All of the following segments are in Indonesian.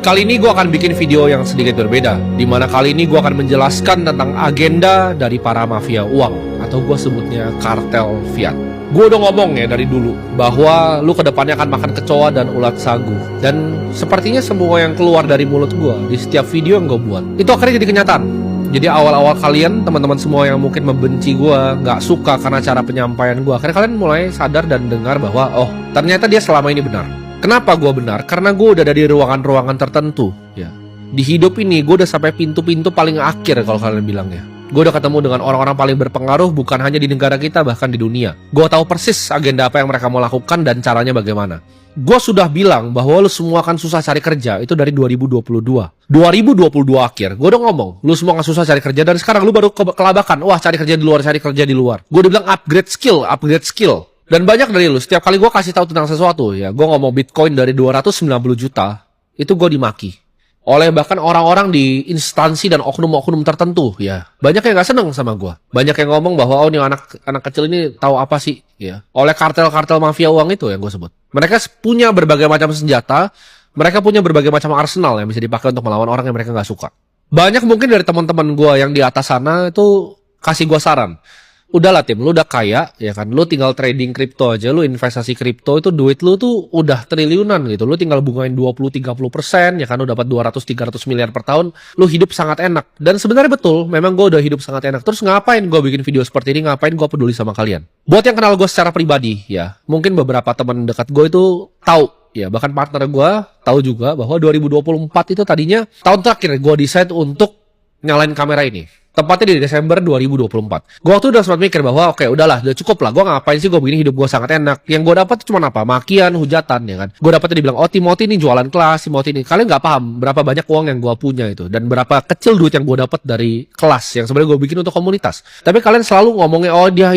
Kali ini gue akan bikin video yang sedikit berbeda, dimana kali ini gue akan menjelaskan tentang agenda dari para mafia uang, atau gue sebutnya kartel fiat. Gue udah ngomong ya dari dulu bahwa lu kedepannya akan makan kecoa dan ulat sagu. Dan sepertinya semua yang keluar dari mulut gue di setiap video yang gue buat itu akhirnya jadi kenyataan. Jadi awal-awal kalian, teman-teman semua yang mungkin membenci gue, gak suka karena cara penyampaian gue, akhirnya kalian mulai sadar dan dengar bahwa oh, ternyata dia selama ini benar. Kenapa gue benar? Karena gue udah ada di ruangan-ruangan tertentu ya. Di hidup ini gue udah sampai pintu-pintu paling akhir kalau kalian bilang ya. Gue udah ketemu dengan orang-orang paling berpengaruh, bukan hanya di negara kita, bahkan di dunia. Gue tahu persis agenda apa yang mereka mau lakukan dan caranya bagaimana. Gue sudah bilang bahwa lu semua akan susah cari kerja itu dari 2022. 2022 akhir, gue udah ngomong, lu semua akan susah cari kerja, dan sekarang lu baru kelabakan. Wah, cari kerja di luar, cari kerja di luar. Gue udah bilang upgrade skill, upgrade skill. Dan banyak dari lu, setiap kali gue kasih tahu tentang sesuatu ya, gue ngomong Bitcoin dari 290 juta, itu gue dimaki oleh bahkan orang-orang di instansi dan oknum-oknum tertentu ya. Banyak yang gak seneng sama gue. Banyak yang ngomong bahwa oh, ini anak kecil ini tahu apa sih ya. Oleh kartel-kartel mafia uang itu yang gue sebut. Mereka punya berbagai macam senjata, mereka punya berbagai macam arsenal yang bisa dipakai untuk melawan orang yang mereka gak suka. Banyak mungkin dari teman-teman gue yang di atas sana itu kasih gue saran. Udahlah Tim, lu udah kaya, ya kan, lu tinggal trading kripto aja, lu investasi kripto itu duit lu tuh udah triliunan gitu, lu tinggal bungain 20-30%, ya kan, lu dapat 200-300 miliar per tahun, lu hidup sangat enak. Dan sebenarnya betul, memang gue udah hidup sangat enak. Terus ngapain gue bikin video seperti ini, ngapain gue peduli sama kalian? Buat yang kenal gue secara pribadi, ya, mungkin beberapa teman dekat gue itu tahu, ya, bahkan partner gue tahu juga bahwa 2024 itu tadinya tahun terakhir gue decide untuk nyalain kamera ini. Tepatnya di Desember 2024. Gue waktu udah sempat mikir bahwa oke, udahlah, udah cukup lah. Gue ngapain sih gue begini, hidup gue sangat enak. Yang gue dapat cuma apa? Makian, hujatan, ya kan. Gue dapetnya dibilang, oh Timothy ini jualan kelas, Timothy ini. Kalian nggak paham berapa banyak uang yang gue punya itu, dan berapa kecil duit yang gue dapat dari kelas yang sebenarnya gue bikin untuk komunitas. Tapi kalian selalu ngomongnya, oh dia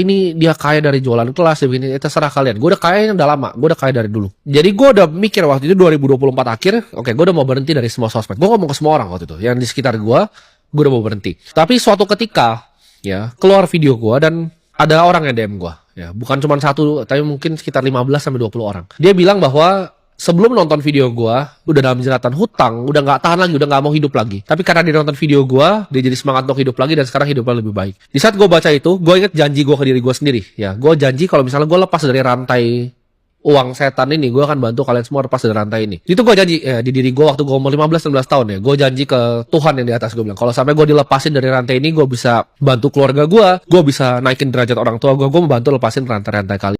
kaya dari jualan kelas, dia begini. Terserah kalian. Gue udah kaya udah lama. Gue udah kaya dari dulu. Jadi gue udah mikir waktu itu 2024 akhir, oke, gue udah mau berhenti dari semua sosmed. Gue ngomong ke semua orang waktu itu, yang di sekitar gue udah mau berhenti. Tapi suatu ketika ya, keluar video gua dan ada orang yang DM gua ya, bukan cuma satu, tapi mungkin sekitar 15-20 orang. Dia bilang bahwa sebelum nonton video gua udah dalam jeratan hutang, udah nggak tahan lagi, udah nggak mau hidup lagi. Tapi karena dia nonton video gua, dia jadi semangat untuk hidup lagi, dan sekarang hidupnya lebih baik. Di saat gua baca itu, gua inget janji gua ke diri gua sendiri ya. Gua janji kalau misalnya gua lepas dari rantai uang setan ini, gue akan bantu kalian semua lepas dari rantai ini. Itu gue janji di diri gue waktu gue umur 15-16 tahun ya. Gue janji ke Tuhan yang di atas, gue bilang kalau sampai gue dilepasin dari rantai ini, gue bisa bantu keluarga gue bisa naikin derajat orang tua gue membantu lepasin rantai-rantai kalian.